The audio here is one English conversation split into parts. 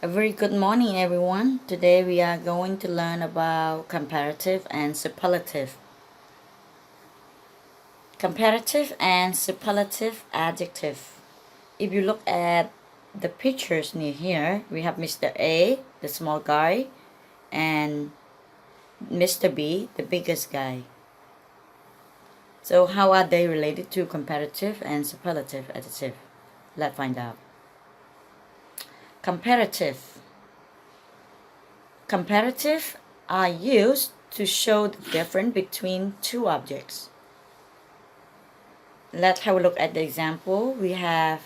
A very good morning, everyone. Today we are going to learn about comparative and superlative. Comparative and superlative adjective. If you look at the pictures near here, we have Mr. A, the small guy, and Mr. B, the biggest guy. So how are they related to comparative and superlative adjective? Let's find out. Comparative. Comparative are used to show the difference between two objects. Let's have a look at the example. We have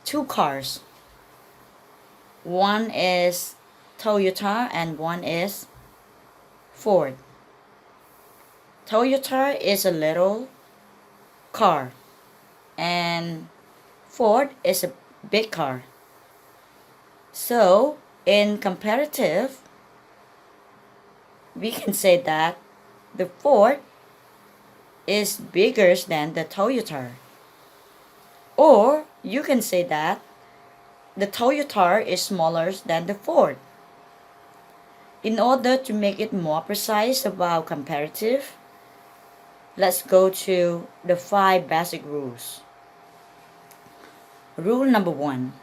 two cars. One is Toyota and one is Ford. Toyota is a little car and Ford is a big car. So in comparative, we can say that the Ford is bigger than the Toyota. Or you can say that the Toyota is smaller than the Ford. In order to make it more precise about comparative, let's go to the 5 basic rules. Rule number 1.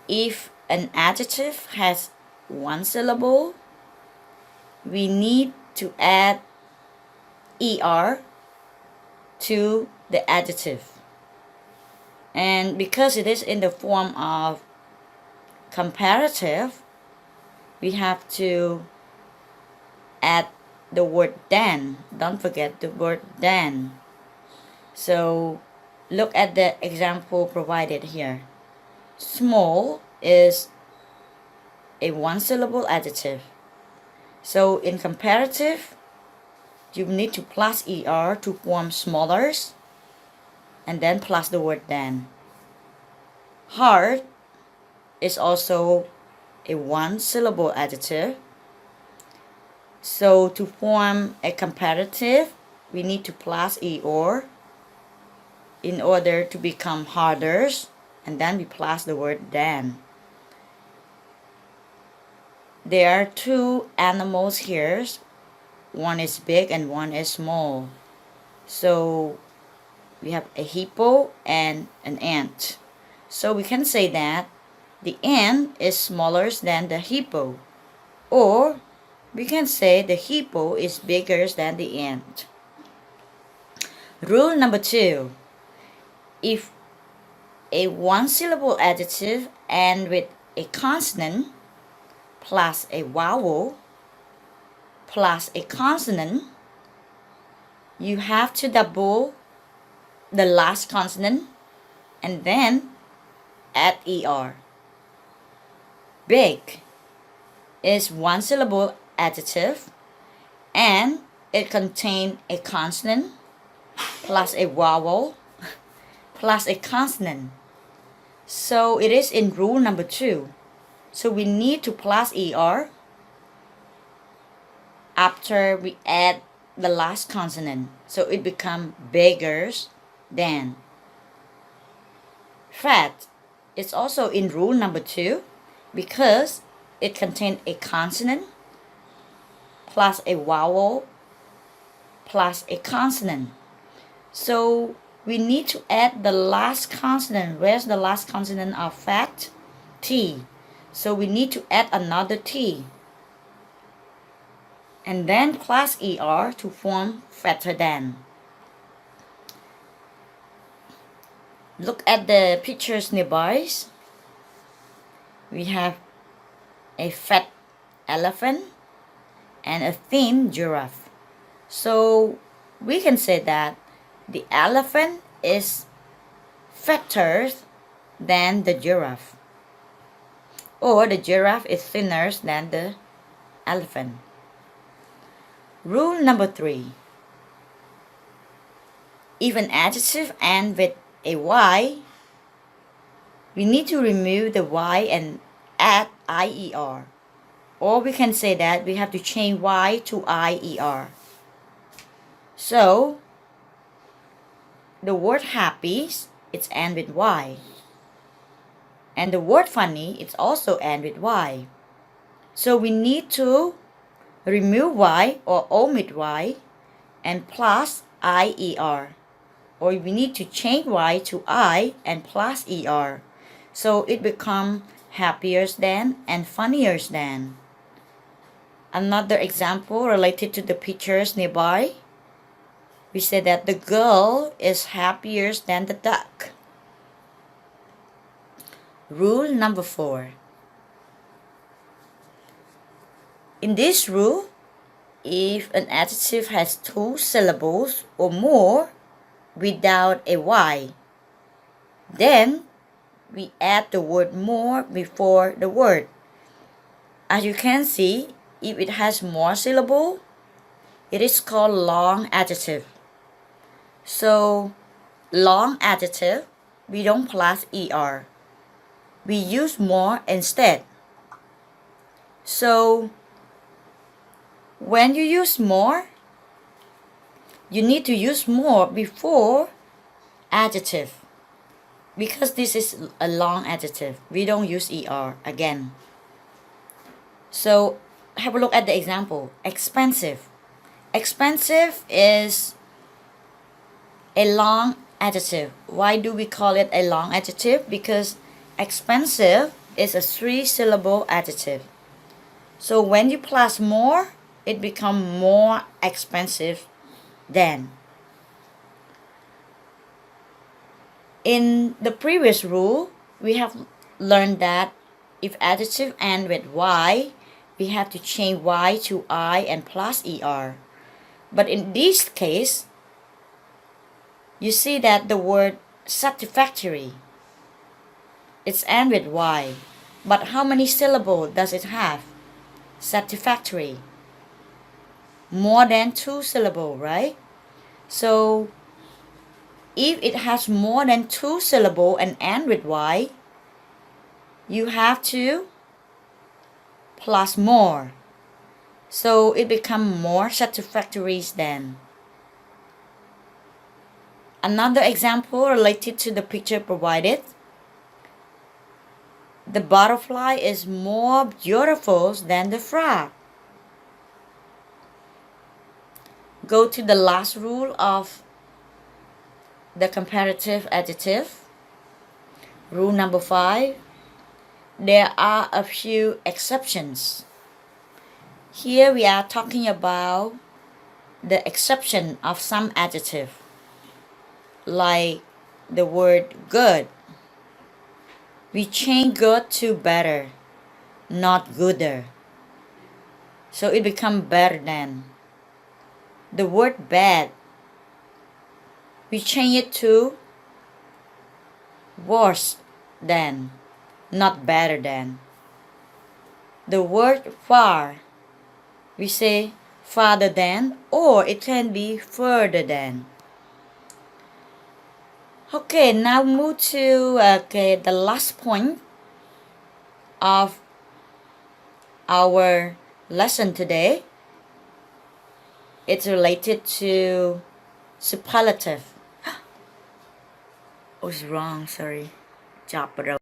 If an adjective has one syllable, we need to add er to the adjective. And because it is in the form of comparative, we have to add the word than. Don't forget the word than. So look at the example provided here. Small is a one syllable adjective. So in comparative, you need to plus er to form smaller and then plus the word than. Hard is also a one syllable adjective. So to form a comparative, we need to plus er in order to become harder, and then we plus the word than. There are two animals here. One is big and one is small. So we have a hippo and an ant. So we can say that the ant is smaller than the hippo. Or we can say the hippo is bigger than the ant. Rule number 2. If a one-syllable adjective ends with a consonant plus a vowel plus a consonant, you have to double the last consonant and then add er. Big is one-syllable adjective and it contains a consonant plus a vowel plus a consonant. So it is in rule number 2. So we need to plus er after we add the last consonant. So it becomes bigger than. Fat is also in rule number 2 because it contains a consonant plus a vowel plus a consonant. So we need to add the last consonant. Where's the last consonant of fat? T. So we need to add another T. And then plus er to form fatter than. Look at the pictures nearby. We have a fat elephant and a thin giraffe. So we can say that the elephant is fatter than the giraffe, or the giraffe is thinner than the elephant. Rule number 3. If an adjective ends with a y, we need to remove the y and add ier. Or we can say that we have to change y to ier. So the word happy, it's end with y. And the word funny, it's also end with Y. So we need to remove Y or omit Y and plus IER. Or we need to change Y to I and plus ER. So it becomes happier than and funnier than. Another example related to the pictures nearby. We say that the girl is happier than the duck. Rule number 4. In this rule, if an adjective has 2 syllables or more without a Y, then we add the word more before the word. As you can see, if it has more syllable, it is called long adjective. So, long adjective, we don't plus ER. We use more instead. So, when you use more, you need to use more before adjective. Because this is a long adjective, we don't use ER again. So, have a look at the example. Expensive. Expensive is a long adjective. Why do we call it a long adjective? Because expensive is a 3-syllable adjective. So when you plus more, it becomes more expensive than. In the previous rule, we have learned that if adjective end with Y, we have to change Y to I and plus ER. But in this case, you see that the word satisfactory, it's end with Y. But how many syllables does it have? Satisfactory. More than 2 syllables, right? So, if it has more than 2 syllables and end with Y, you have to plus more. So, it becomes more satisfactory than. Another example related to the picture provided. The butterfly is more beautiful than the frog. Go to the last rule of the comparative adjective. Rule number 5. There are a few exceptions. Here we are talking about the exception of some adjective, like the word good. We change good to better, not gooder. So it becomes better than. The word bad, we change it to worse than, not better than. The word far, we say farther than, or it can be further than. Okay, now move to the last point of our lesson today. It's related to superlative. Oh, it's wrong, sorry. Chop it up.